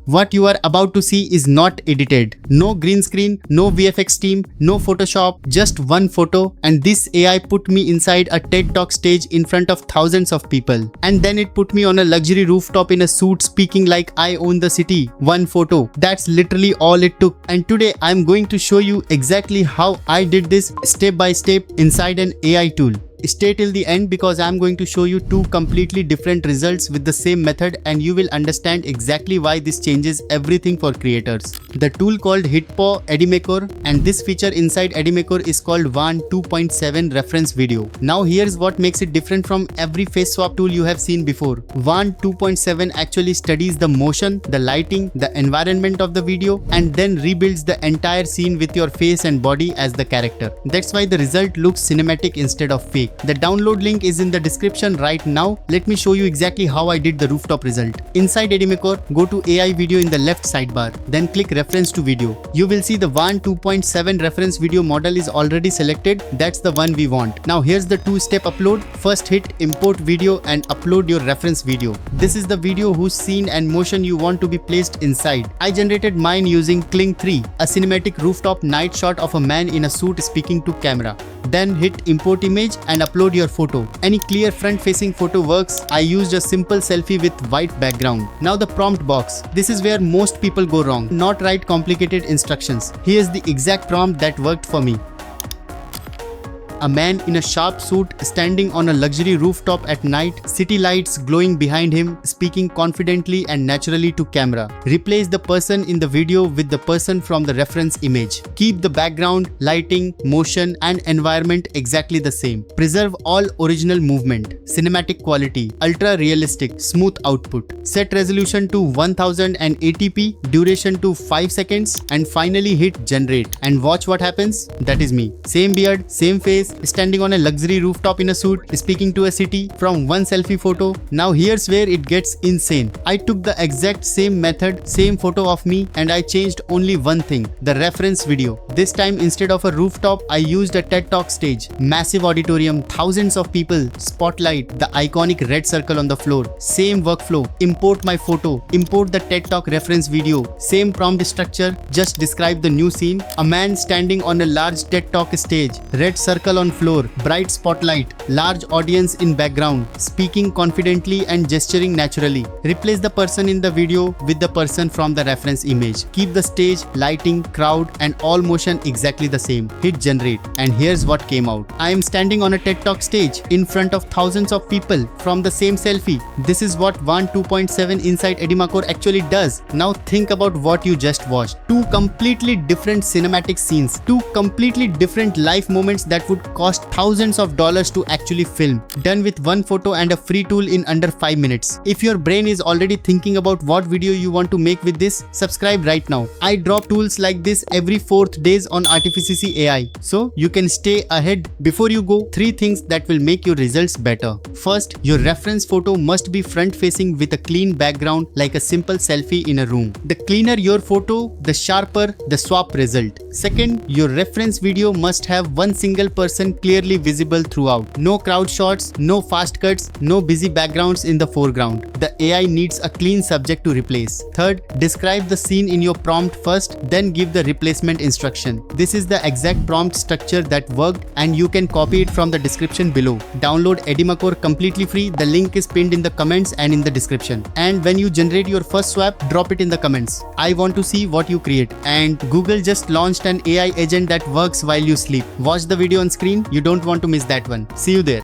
What you are about to see is not edited. No green screen, no VFX team, no Photoshop, just one photo, and this AI put me inside a TED Talk stage in front of thousands of people. And then it put me on a luxury rooftop in a suit speaking like I own the city. One photo. That's literally all it took. And today I'm going to show you exactly how I did this step by step inside an AI tool. Stay till the end because I'm going to show you two completely different results with the same method, and you will understand exactly why this changes everything for creators. The tool called Edimakor, and this feature inside Edimakor is called Wan 2.7 reference video. Now here's what makes it different from every face swap tool you have seen before. Wan 2.7 actually studies the motion, the lighting, the environment of the video, and then rebuilds the entire scene with your face and body as the character. That's why the result looks cinematic instead of fake. The download link is in the description right now. Let me show you exactly how I did the rooftop result. Inside Edimakor, go to AI video in the left sidebar. Then click reference to video. You will see the Wan 2.7 reference video model is already selected. That's the one we want. Now here's the two-step upload. First hit import video and upload your reference video. This is the video whose scene and motion you want to be placed inside. I generated mine using Kling 3, a cinematic rooftop night shot of a man in a suit speaking to camera. Then hit import image and upload your photo. Any clear front-facing photo works. I used a simple selfie with white background. Now the prompt box. This is where most people go wrong. Not write complicated instructions. Here's the exact prompt that worked for me. A man in a sharp suit standing on a luxury rooftop at night, city lights glowing behind him, speaking confidently and naturally to camera. Replace the person in the video with the person from the reference image. Keep the background, lighting, motion and environment exactly the same. Preserve all original movement. Cinematic quality, ultra realistic, smooth output. Set resolution to 1080p, duration to 5 seconds, and finally hit generate. And watch what happens. That is me. Same beard, same face, standing on a luxury rooftop in a suit, speaking to a city from one selfie photo. Now here's where it gets insane. I took the exact same method, same photo of me, and I changed only one thing, the reference video. This time instead of a rooftop, I used a TED Talk stage. Massive auditorium, thousands of people, spotlight, the iconic red circle on the floor. Same workflow. Import my photo, import the TED Talk reference video. Same prompt structure, just describe the new scene. A man standing on a large TED Talk stage, red circle on floor, bright spotlight, large audience in background, speaking confidently and gesturing naturally. Replace the person in the video with the person from the reference image. Keep the stage, lighting, crowd and all motion exactly the same. Hit generate, and here's what came out. I am standing on a TED Talk stage in front of thousands of people from the same selfie. This is what Wan 2.7 inside Edimakor actually does. Now think about what you just watched. Two completely different cinematic scenes, two completely different life moments that would cost thousands of dollars to actually film, done with one photo and a free tool in under 5 minutes. If your brain is already thinking about what video you want to make with this, subscribe right now. I drop tools like this every 4th days on Artificicy AI, so you can stay ahead. Before you go, 3 things that will make your results better. First, your reference photo must be front facing with a clean background like a simple selfie in a room. The cleaner your photo, the sharper the swap result. Second, your reference video must have one single person clearly visible throughout. No crowd shots, no fast cuts, no busy backgrounds in the foreground. The AI needs a clean subject to replace. Third, describe the scene in your prompt first, then give the replacement instruction. This is the exact prompt structure that worked, and you can copy it from the description below. Download Edimakor completely free. The link is pinned in the comments and in the description. And when you generate your first swap, drop it in the comments. I want to see what you create. And Google just launched an AI agent that works while you sleep. Watch the video on screen. You don't want to miss that one. See you there.